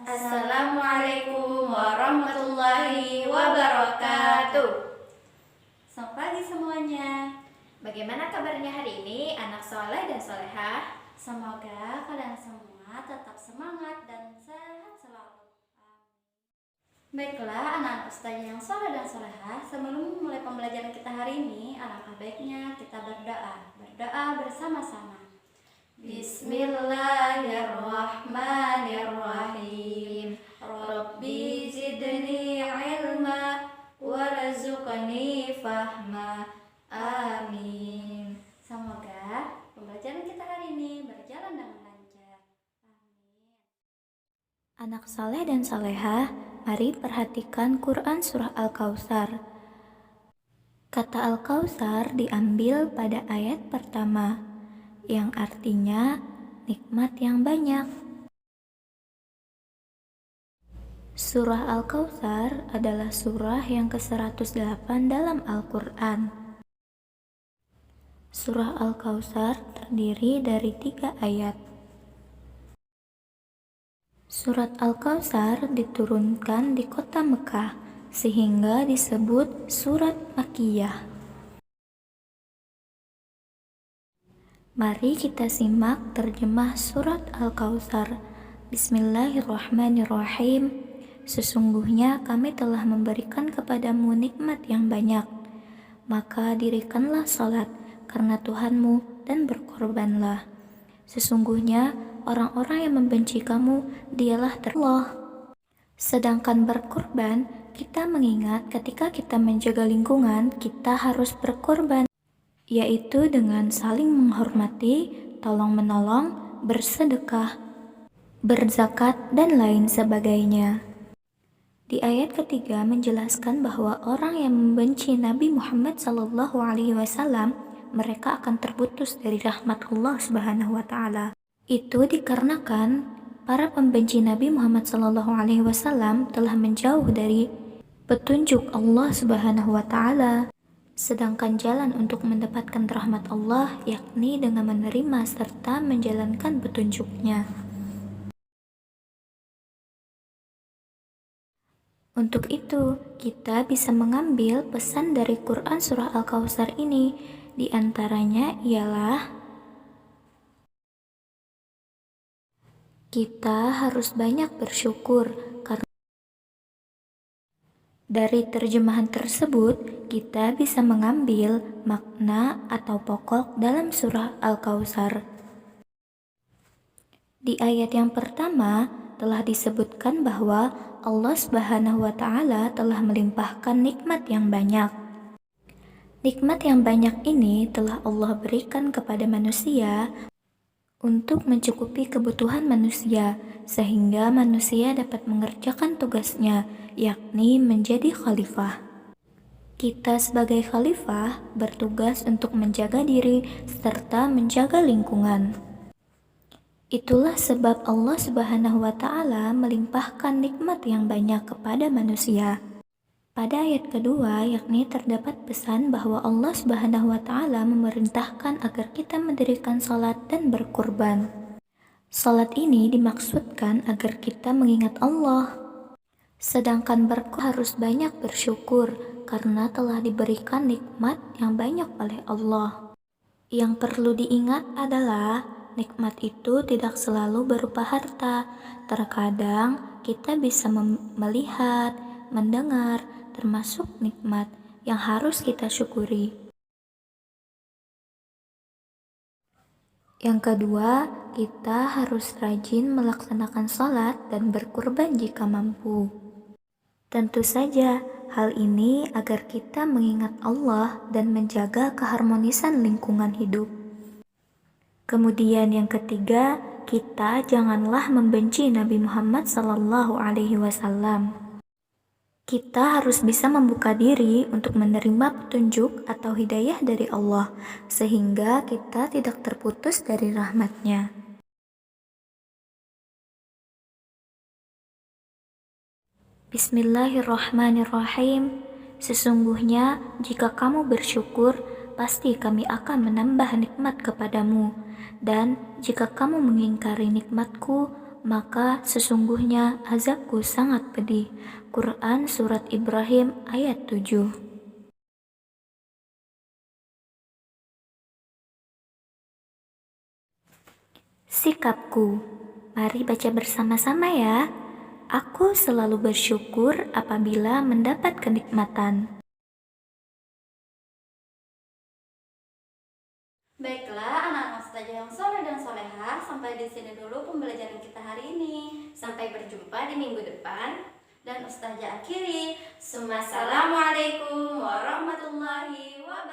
Assalamualaikum warahmatullahi wabarakatuh. Selamat pagi semuanya. Bagaimana kabarnya hari ini anak soleh dan solehah? Semoga kalian semua tetap semangat dan sehat selalu. Baiklah anak-anak ustazah yang soleh dan solehah, sebelum memulai pembelajaran kita hari ini, alangkah baiknya kita berdoa bersama-sama. Bismillahirrahmanirrahim. Rabbi zidni ilma warzuqni fahma. Amin. Semoga pembelajaran kita hari ini berjalan dengan lancar. Amin. Anak saleh dan salehah, mari perhatikan Quran Surah Al-Kautsar. Kata Al-Kautsar diambil pada ayat pertama, yang artinya nikmat yang banyak. Surah Al-Kautsar adalah surah yang ke-108 dalam Al-Quran. Surah Al-Kautsar terdiri dari 3 ayat. Surat Al-Kautsar diturunkan di kota Mekah, sehingga disebut surat Makkiyah. Mari kita simak terjemah surat Al-Kautsar. Bismillahirrahmanirrahim. Sesungguhnya kami telah memberikan kepadamu nikmat yang banyak. Maka dirikanlah salat karena Tuhanmu dan berkorbanlah. Sesungguhnya orang-orang yang membenci kamu dialah Allah. Sedangkan berkorban, kita mengingat ketika kita menjaga lingkungan, kita harus berkorban, yaitu dengan saling menghormati, tolong-menolong, bersedekah, berzakat, dan lain sebagainya. Di ayat ketiga menjelaskan bahwa orang yang membenci Nabi Muhammad SAW, mereka akan terputus dari rahmat Allah Subhanahu wa Ta'ala. Itu dikarenakan para pembenci Nabi Muhammad SAW telah menjauh dari petunjuk Allah Subhanahu wa Ta'ala. Sedangkan jalan untuk mendapatkan rahmat Allah yakni dengan menerima serta menjalankan petunjuknya. Untuk itu, kita bisa mengambil pesan dari Quran Surah Al-Kautsar ini. Di antaranya ialah kita harus banyak bersyukur karena dari terjemahan tersebut kita bisa mengambil makna atau pokok dalam surah Al-Kautsar. Di ayat yang pertama telah disebutkan bahwa Allah Subhanahu wa Ta'ala telah melimpahkan nikmat yang banyak. Nikmat yang banyak ini telah Allah berikan kepada manusia untuk mencukupi kebutuhan manusia, sehingga manusia dapat mengerjakan tugasnya, yakni menjadi khalifah. Kita sebagai khalifah bertugas untuk menjaga diri serta menjaga lingkungan. Itulah sebab Allah Subhanahu wa Ta'ala melimpahkan nikmat yang banyak kepada manusia. Pada ayat kedua, yakni terdapat pesan bahwa Allah Subhanahu wa Ta'ala memerintahkan agar kita mendirikan salat dan berkurban. Salat ini dimaksudkan agar kita mengingat Allah. Sedangkan harus banyak bersyukur karena telah diberikan nikmat yang banyak oleh Allah. Yang perlu diingat adalah nikmat itu tidak selalu berupa harta. Terkadang kita bisa melihat, mendengar, termasuk nikmat yang harus kita syukuri. Yang kedua, kita harus rajin melaksanakan salat dan berkurban jika mampu. Tentu saja, hal ini agar kita mengingat Allah dan menjaga keharmonisan lingkungan hidup. Kemudian yang ketiga, kita janganlah membenci Nabi Muhammad SAW. Kita harus bisa membuka diri untuk menerima petunjuk atau hidayah dari Allah, sehingga kita tidak terputus dari rahmat-Nya. Bismillahirrahmanirrahim. Sesungguhnya jika kamu bersyukur, pasti kami akan menambah nikmat kepadamu. Dan jika kamu mengingkari nikmatku, maka sesungguhnya azabku sangat pedih. Quran Surat Ibrahim ayat 7. Sikapku. Mari baca bersama-sama ya. Aku selalu bersyukur apabila mendapat kenikmatan. Baiklah, anak-anak ustazah yang soleh dan solehah, sampai di sini dulu pembelajaran kita hari ini. Sampai berjumpa di minggu depan. Dan ustazah akhiri. Assalamualaikum warahmatullahi wabarakatuh.